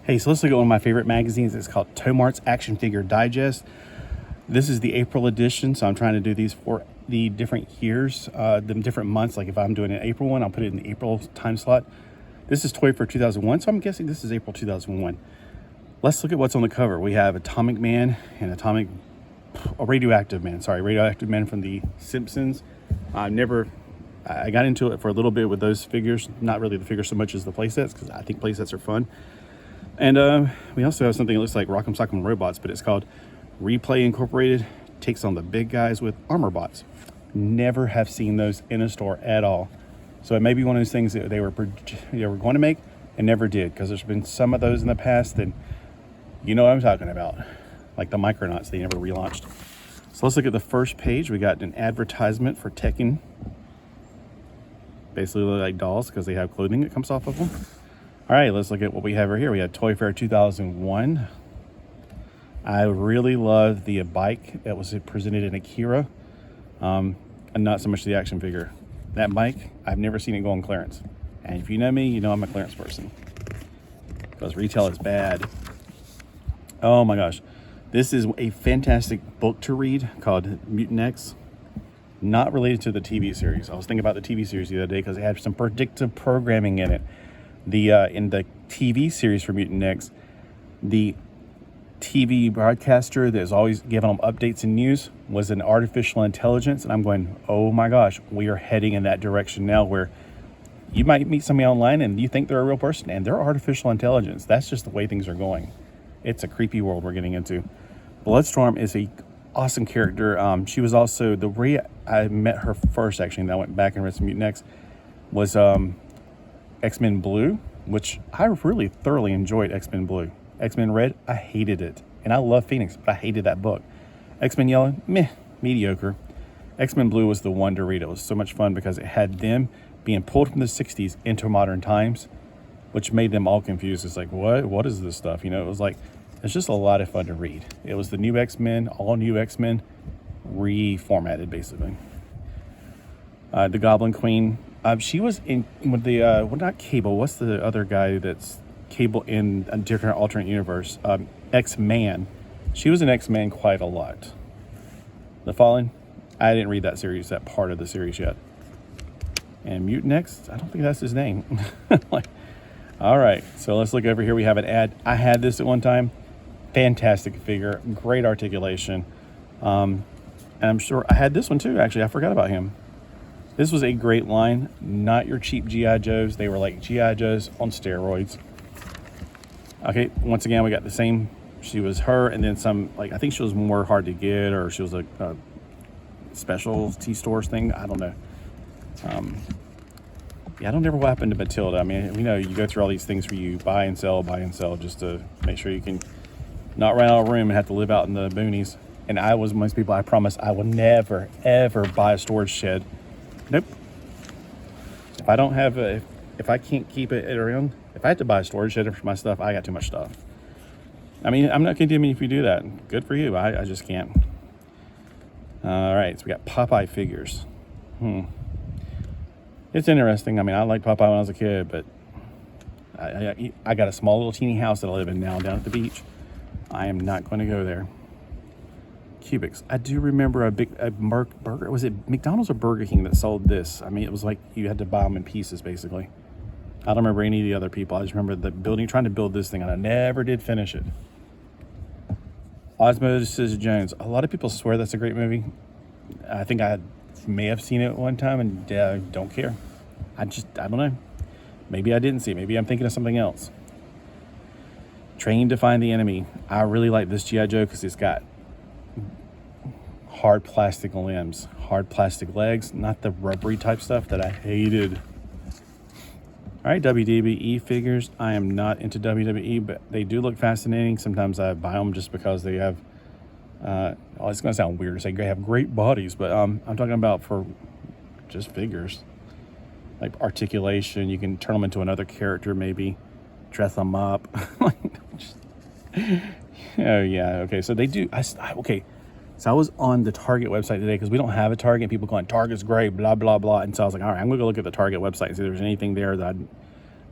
Hey, so let's look at one of my favorite magazines. It's called Tomart's Action Figure Digest. This is the April edition, so I'm trying to do these for the different years, the different months. Like if I'm doing an April one, I'll put it in the April time slot. This is Toy for 2001, so I'm guessing this is April 2001. Let's look at what's on the cover. We have Atomic Man and Radioactive Man from The Simpsons. I got into it for a little bit with those figures, not really the figures so much as the playsets, because I think playsets are fun. And we also have something that looks like Rock'em Sock'em Robots, but it's called Replay Incorporated. Takes on the big guys with armor bots. Never have seen those in a store at all. So it may be one of those things that they were going to make and never did, because there's been some of those in the past that you know what I'm talking about, like the Micronauts. They never relaunched. So let's look at the first page. We got an advertisement for Tekken. Basically look like dolls because they have clothing that comes off of them. All right, let's look at what we have right here. We have Toy Fair 2001. I really love the bike that was presented in Akira, and not so much the action figure. That bike, I've never seen it go on clearance. And if you know me, you know I'm a clearance person, because retail is bad. Oh my gosh. This is a fantastic book to read called Mutant X. Not related to the TV series. I was thinking about the TV series the other day because it had some predictive programming in it. In the TV series for Mutant X, the TV broadcaster that is always giving them updates and news was an artificial intelligence. And I'm going, oh my gosh, we are heading in that direction now, where you might meet somebody online and you think they're a real person and they're artificial intelligence. That's just the way things are going. It's a creepy world we're getting into. Bloodstorm is a awesome character. She was also, the way I met her first, actually, and I went back and read some Mutant X, was X-Men Blue, which I really thoroughly enjoyed. X-Men Blue. X-Men Red, I hated it. And I love Phoenix, but I hated that book. X-Men Yellow, meh, mediocre. X-Men Blue was the one to read. It was so much fun because it had them being pulled from the 60s into modern times, which made them all confused. It's like, what is this stuff? You know, it was like, it's just a lot of fun to read. It was the new X-Men, all new X-Men, reformatted, basically. The Goblin Queen. She was in with the, not Cable, what's the other guy that's Cable in a different alternate universe? X-Man. She was an X-Man quite a lot. The Fallen, I didn't read that series, that part of the series yet. And Mutant X, I don't think that's his name. All right, so let's look over here. We have an ad. I had this at one time. Fantastic figure, great articulation. And I'm sure I had this one too, actually. I forgot about him. This was a great line. Not your cheap G.I. Joes. They were like G.I. Joes on steroids. Okay, once again, we got the same. She was her, and then some, like, I think she was more hard to get, or she was a specialty stores thing. I don't know. Yeah, I don't know what happened to Matilda. I mean, you know, you go through all these things where you buy and sell, just to make sure you can not run out of room and have to live out in the boonies. And I was most people, I promise I will never, ever buy a storage shed. Nope. If I don't have if I can't keep it around, if I have to buy a storage shed for my stuff, I got too much stuff. I mean, I'm not condemning if you do that. Good for you. I just can't. All right, so we got Popeye figures. It's interesting. I mean, I liked Popeye when I was a kid, but I got a small little teeny house that I live in now down at the beach. I am not going to go there. Cubics. I do remember a burger. Was it McDonald's or Burger King that sold this? I mean, it was like you had to buy them in pieces, basically. I don't remember any of the other people. I just remember trying to build this thing, and I never did finish it. Osmosis Jones. A lot of people swear that's a great movie. I think I may have seen it one time and don't care. I don't know. Maybe I didn't see it. Maybe I'm thinking of something else. Train to Find the Enemy. I really like this G.I. Joe because it's got hard plastic limbs, hard plastic legs, not the rubbery type stuff that I hated. All right, WWE figures. I am not into WWE, but they do look fascinating. Sometimes I buy them just because they have, it's going to sound weird to say they have great bodies, but I'm talking about for just figures. Like articulation, you can turn them into another character, maybe dress them up. Oh yeah, okay, so they do, okay. So I was on the Target website today because we don't have a Target. People going, Target's great, blah, blah, blah. And so I was like, all right, I'm going to go look at the Target website and see if there's anything there there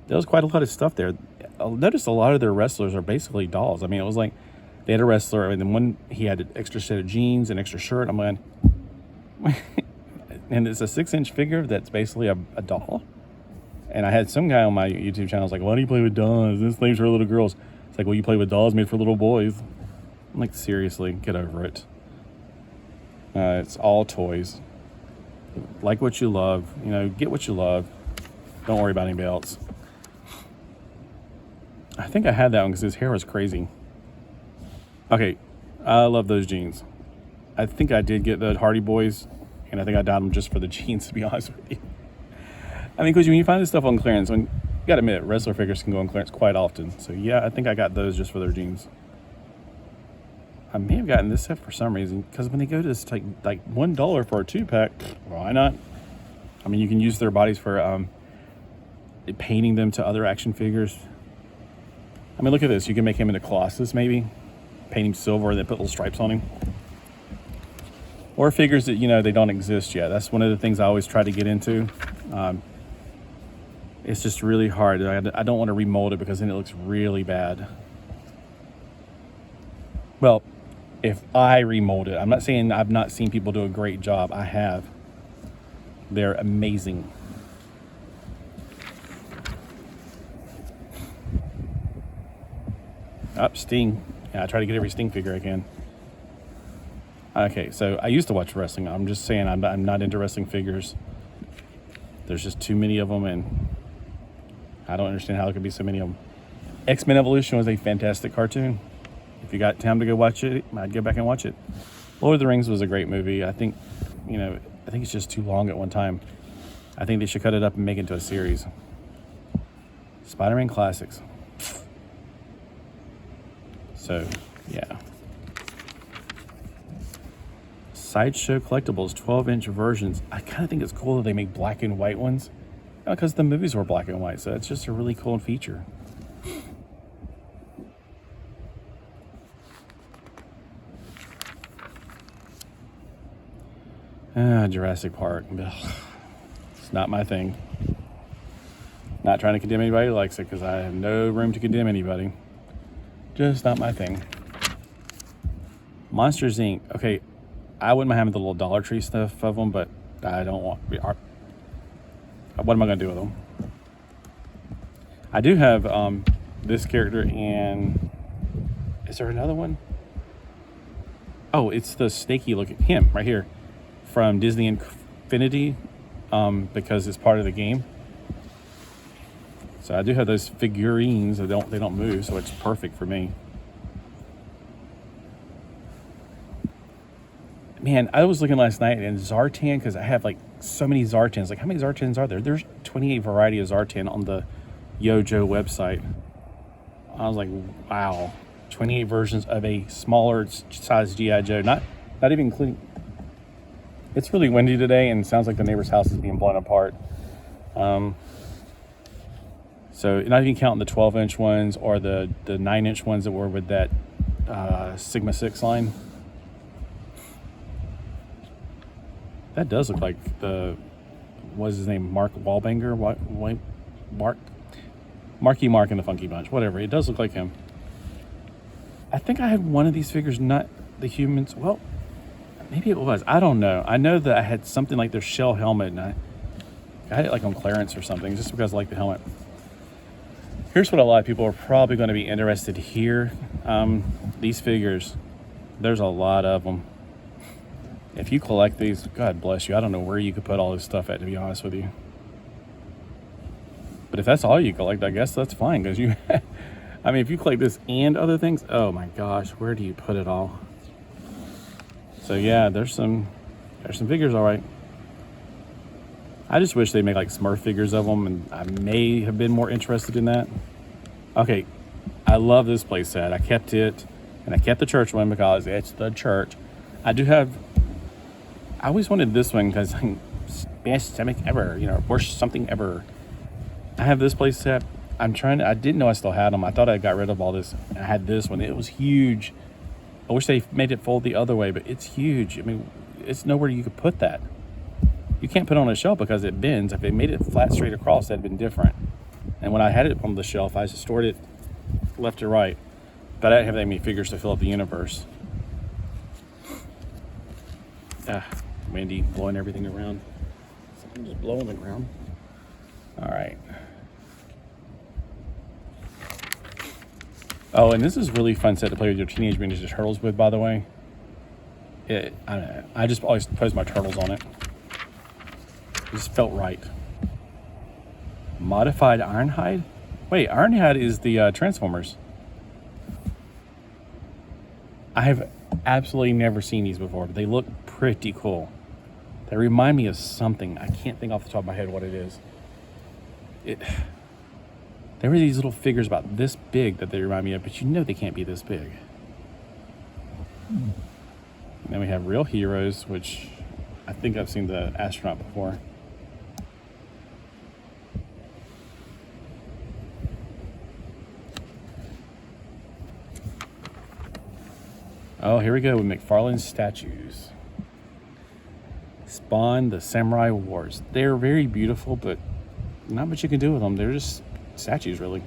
was quite a lot of stuff there. I noticed a lot of their wrestlers are basically dolls. I mean, it was like they had a wrestler, and then one he had an extra set of jeans, an extra shirt. I'm like, and it's a 6-inch figure that's basically a doll. And I had some guy on my YouTube channel was like, why do you play with dolls? This thing's for little girls. It's like, well, you play with dolls made for little boys. I'm like, seriously, get over it. It's all toys. Like what you love, get what you love. Don't worry about anybody else. I think I had that one because his hair was crazy. Okay, I love those jeans. I think I did get the Hardy Boys, and I think I got them just for the jeans, to be honest with you. I mean, because when you find this stuff on clearance, you got to admit, wrestler figures can go on clearance quite often. So yeah, I think I got those just for their jeans. I may have gotten this set for some reason, because when they go to this like $1 for a 2-pack, why not? I mean, you can use their bodies for painting them to other action figures. I mean, look at this. You can make him into Colossus, maybe. Paint him silver and then put little stripes on him. Or figures that, they don't exist yet. That's one of the things I always try to get into. It's just really hard. I don't want to remold it because then it looks really bad. Well, if I remold it. I'm not saying I've not seen people do a great job. I have. They're amazing. Sting. Yeah, I try to get every Sting figure I can. Okay, so I used to watch wrestling. I'm just saying I'm not into wrestling figures. There's just too many of them, and I don't understand how there could be so many of them. X-Men Evolution was a fantastic cartoon. If you got time to go watch it, I'd go back and watch it. Lord of the Rings was a great movie. I think it's just too long at one time. I think they should cut it up and make it into a series. Spider-Man Classics. So, yeah. Sideshow Collectibles 12-inch versions. I kind of think it's cool that they make black and white ones, because the movies were black and white, so it's just a really cool feature. Jurassic Park. Ugh. It's not my thing. Not trying to condemn anybody who likes it, because I have no room to condemn anybody. Just not my thing. Monsters Inc. Okay, I wouldn't mind having the little Dollar Tree stuff of them, but I don't want. What am I going to do with them? I do have this character, and is there another one? Oh, it's the snaky looking him right here from Disney Infinity, because it's part of the game. So I do have those figurines. They don't move, so it's perfect for me. Man, I was looking last night in Zartan, because I have like so many Zartans. Like, how many Zartans are there? There's 28 variety of Zartan on the Yojo website. I was like, wow, 28 versions of a smaller size G.I. Joe. Not even including. It's really windy today, and it sounds like the neighbor's house is being blown apart. So not even counting the 12-inch ones or the 9-inch ones that were with that Sigma 6 line. That does look like what's his name? Mark Wahlbanger? Marky Mark and the Funky Bunch. Whatever. It does look like him. I think I had one of these figures, not the humans. Well, maybe it was. I don't know. I know that I had something like their shell helmet, and I got it like on clearance or something, just because I like the helmet. Here's what a lot of people are probably going to be interested here. These figures, there's a lot of them. If you collect these, God bless you. I don't know where you could put all this stuff at, to be honest with you. But if that's all you collect, I guess that's fine, because you, I mean, if you collect this and other things, oh my gosh, where do you put it all? So yeah, there's some figures, all right. I just wish they make like Smurf figures of them, and I may have been more interested in that. Okay, I love this play set. I kept it, and I kept the church one because it's the church. I always wanted this one because best stomach ever, worst something ever. I have this play set. I didn't know I still had them. I thought I got rid of all this. I had this one. It was huge. I wish they made it fold the other way, but it's huge. I mean, it's nowhere you could put that. You can't put it on a shelf because it bends. If they made it flat straight across, that'd been different. And when I had it on the shelf, I just stored it left to right. But I didn't have that many figures to fill up the universe. Windy, blowing everything around. Something just blowing the ground. All right. Oh, and this is really fun set to play with your Teenage Mutant Ninja Turtles with, by the way. I just always post my turtles on it. It just felt right. Modified Ironhide? Wait, Ironhide is the Transformers. I have absolutely never seen these before, but they look pretty cool. They remind me of something. I can't think off the top of my head what it is. There were these little figures about this big that they remind me of, but you know they can't be this big. And then we have Real Heroes, which I think I've seen the astronaut before. Oh, here we go with McFarlane's statues. Spawn, the Samurai Wars. They're very beautiful, but not much you can do with them. They're just statues, really.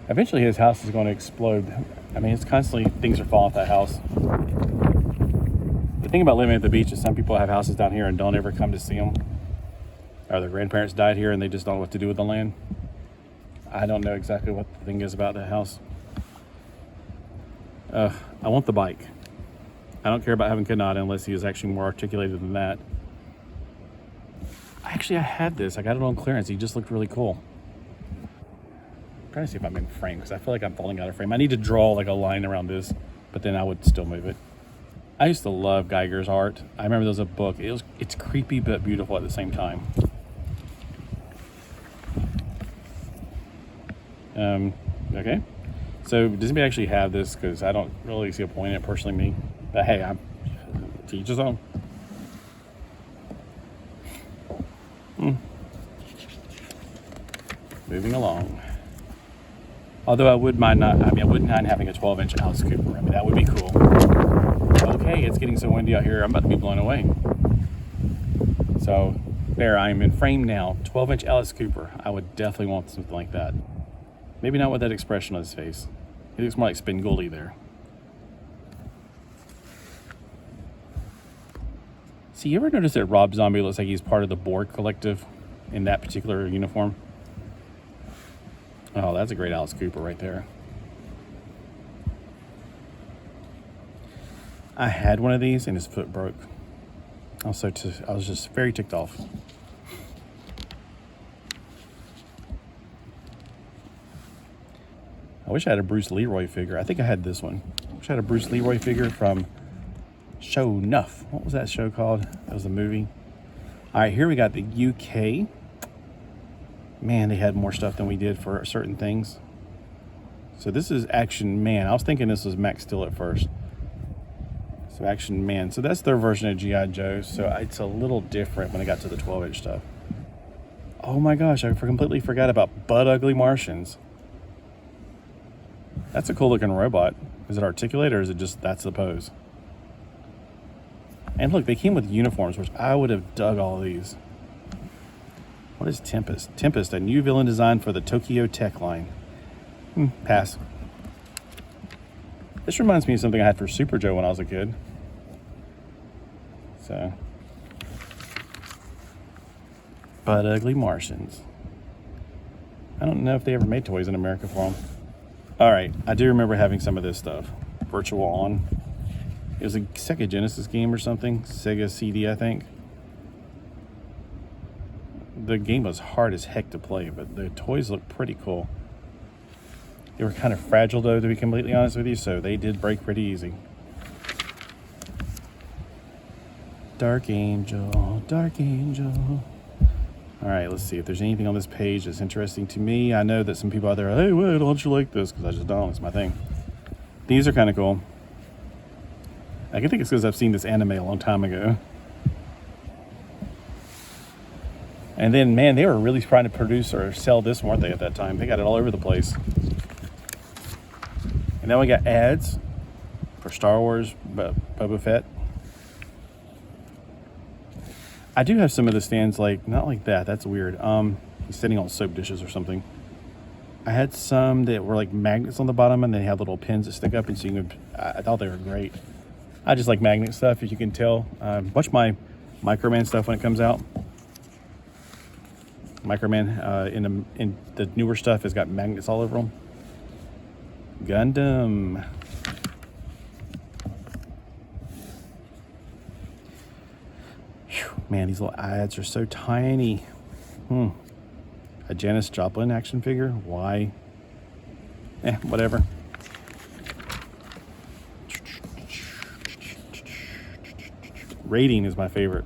Eventually his house is going to explode. I mean, it's constantly, things are falling off that house. The thing about living at the beach is some people have houses down here and don't ever come to see them. Or their grandparents died here and they just don't know what to do with the land. I don't know exactly what the thing is about that house. I want the bike. I don't care about having Kanata unless he is actually more articulated than that. Actually, I had this. I got it on clearance. He just looked really cool. I'm trying to see if I'm in frame because I feel like I'm falling out of frame. I need to draw like a line around this, but then I would still move it. I used to love Geiger's art. I remember there was a book. It's creepy but beautiful at the same time. Okay. So does anybody actually have this? Because I don't really see a point in it personally, me. But hey, I'm to each his own. Moving along. Although I wouldn't mind having a 12-inch Alice Cooper. I mean, that would be cool. Okay, it's getting so windy out here. I'm about to be blown away. So there, I am in frame now. 12-inch Alice Cooper. I would definitely want something like that. Maybe not with that expression on his face. He looks more like Spenguli there. See, you ever notice that Rob Zombie looks like he's part of the Borg Collective in that particular uniform? Oh, that's a great Alice Cooper right there. I had one of these and his foot broke. I was just very ticked off. I wish I had a Bruce Leroy figure. I think I had this one. I wish I had a Bruce Leroy figure from Show Nuff. What was that show called? That was a movie. All right, here we got the UK. Man, they had more stuff than we did for certain things. So this is Action Man. I was thinking this was Max Steel at first. So Action Man. So that's their version of G.I. Joe. So it's a little different when it got to the 12-inch stuff. Oh my gosh, I completely forgot about Butt Ugly Martians. That's a cool looking robot. Is it articulated or is it just that's the pose? And look, they came with uniforms, which I would have dug all of these. What is Tempest? Tempest, a new villain designed for the Tokyo Tech line. Pass. This reminds me of something I had for Super Joe when I was a kid. So. Butt Ugly Martians. I don't know if they ever made toys in America for them. All right, I do remember having some of this stuff. Virtual On. It was a Sega Genesis game or something. Sega CD, I think. The game was hard as heck to play, but the toys looked pretty cool. They were kind of fragile, though, to be completely honest with you, so they did break pretty easy. Dark Angel, Dark Angel. All right, let's see if there's anything on this page that's interesting to me. I know that some people out there are, hey, why don't you like this? Because I just don't. It's my thing. These are kind of cool. I think it's because I've seen this anime a long time ago. And then, man, they were really trying to produce or sell this, weren't they, at that time? They got it all over the place. And now we got ads for Star Wars Boba Fett. I do have some of the stands, like, not like that. That's weird. He's sitting on soap dishes or something. I had some that were like magnets on the bottom, and they had little pins that stick up, and so you could, I thought they were great. I just like magnet stuff, as you can tell. Watch my Microman stuff when it comes out. Microman in the newer stuff has got magnets all over them. Gundam. Whew, man, these little ads are so tiny. A Janis Joplin action figure? Why? Whatever. Rating is my favorite.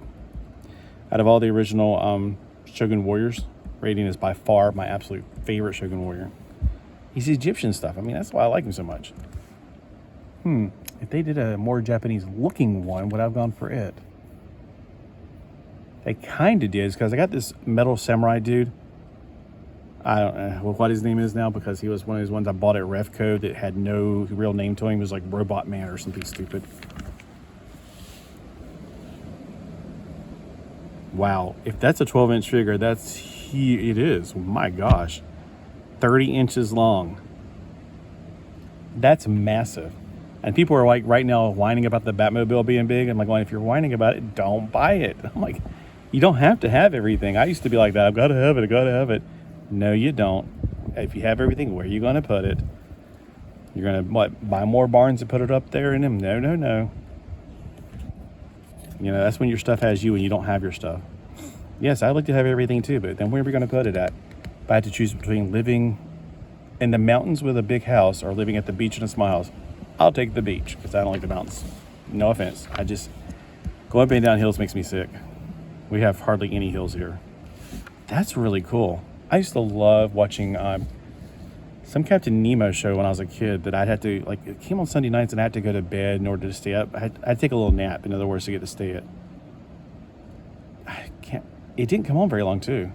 Out of all the original Shogun Warriors, Rating is by far my absolute favorite Shogun Warrior. He's Egyptian stuff. I mean, that's why I like him so much. If they did a more Japanese looking one, would I have gone for it? They kind of did, because I got this metal samurai dude. I don't know what his name is now, because he was one of those ones I bought at Revco that had no real name to him. It was like Robot Man or something stupid. Wow, if that's a 12-inch figure, that's huge. It is. My gosh. 30 inches long. That's massive. And people are like right now whining about the Batmobile being big. I'm like, well, if you're whining about it, don't buy it. I'm like, you don't have to have everything. I used to be like that. I've got to have it. I got to have it. No, you don't. If you have everything, where are you going to put it? You're going to, what, buy more barns and put it up there in them? No, no, no. You know, that's when your stuff has you and you don't have your stuff. Yes, I'd like to have everything too, but then where are we going to put it at? If I had to choose between living in the mountains with a big house or living at the beach in a small house, I'll take the beach, because I don't like the mountains. No offense. I just, going up and down hills makes me sick. We have hardly any hills here. That's really cool. I used to love watching some Captain Nemo show when I was a kid that I'd have to, like, it came on Sunday nights and I had to go to bed in order to stay up. I'd take a little nap, in other words, to get to stay it. It didn't come on very long, too.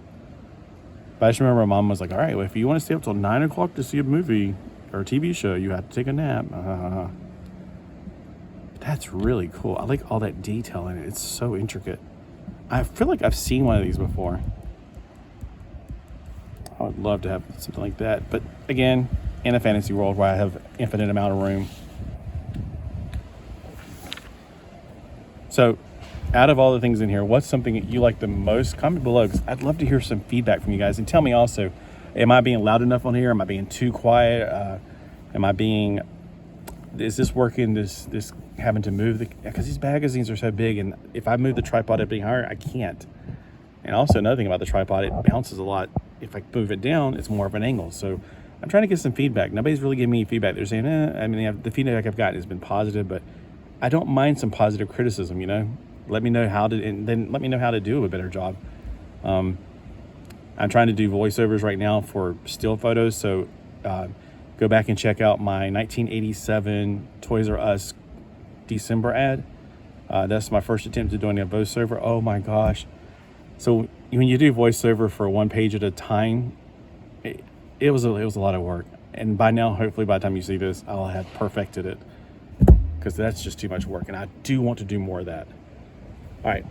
But I just remember my mom was like, all right, well, if you want to stay up till 9 o'clock to see a movie or a TV show, you have to take a nap. That's really cool. I like all that detail in it. It's so intricate. I feel like I've seen one of these before. I would love to have something like that. But again, in a fantasy world where I have infinite amount of room. So, out of all the things in here, what's something that you like the most? Comment below, because I'd love to hear some feedback from you guys. And tell me also, am I being loud enough on here? Am I being too quiet? Is this working, this having to move because these magazines are so big, and if I move the tripod up any higher, I can't. And also another thing about the tripod, it bounces a lot. If I move it down, it's more of an angle. So I'm trying to get some feedback. Nobody's really giving me feedback. They're saying, the feedback I've gotten has been positive, but I don't mind some positive criticism, you know? Let me know how to, and then let me know how to do a better job. I'm trying to do voiceovers right now for still photos. So go back and check out my 1987 Toys R Us December ad. That's my first attempt at doing a voiceover. Oh my gosh. So when you do voiceover for one page at a time, it was a lot of work. And by now, hopefully by the time you see this, I'll have perfected it, because that's just too much work. And I do want to do more of that. All right.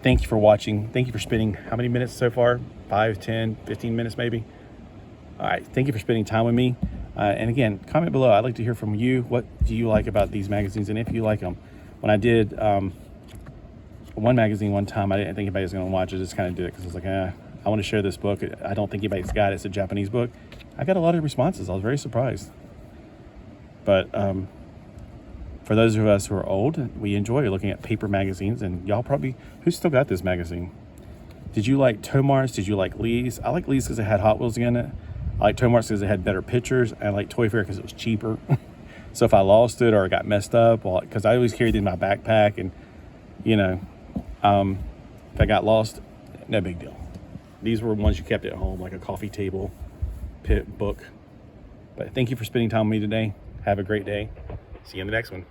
Thank you for watching. Thank you for spending how many minutes so far? 5, 10, 15 minutes maybe? All right. Thank you for spending time with me. And again, comment below. I'd like to hear from you. What do you like about these magazines? And if you like them. When I did one magazine one time, I didn't think anybody was going to watch it. I just kind of did it because I was like, I want to share this book. I don't think anybody's got it. It's a Japanese book. I got a lot of responses. I was very surprised. But for those of us who are old, we enjoy looking at paper magazines. And y'all probably, who's still got this magazine? Did you like Tomart's? Did you like Lee's? I like Lee's because it had Hot Wheels in it. I like Tomart's because it had better pictures. I like Toy Fair because it was cheaper. So if I lost it or it got messed up, because I always carried it in my backpack, and you know, if I got lost, no big deal. These were ones you kept at home, like a coffee table, book. But thank you for spending time with me today. Have a great day. See you in the next one.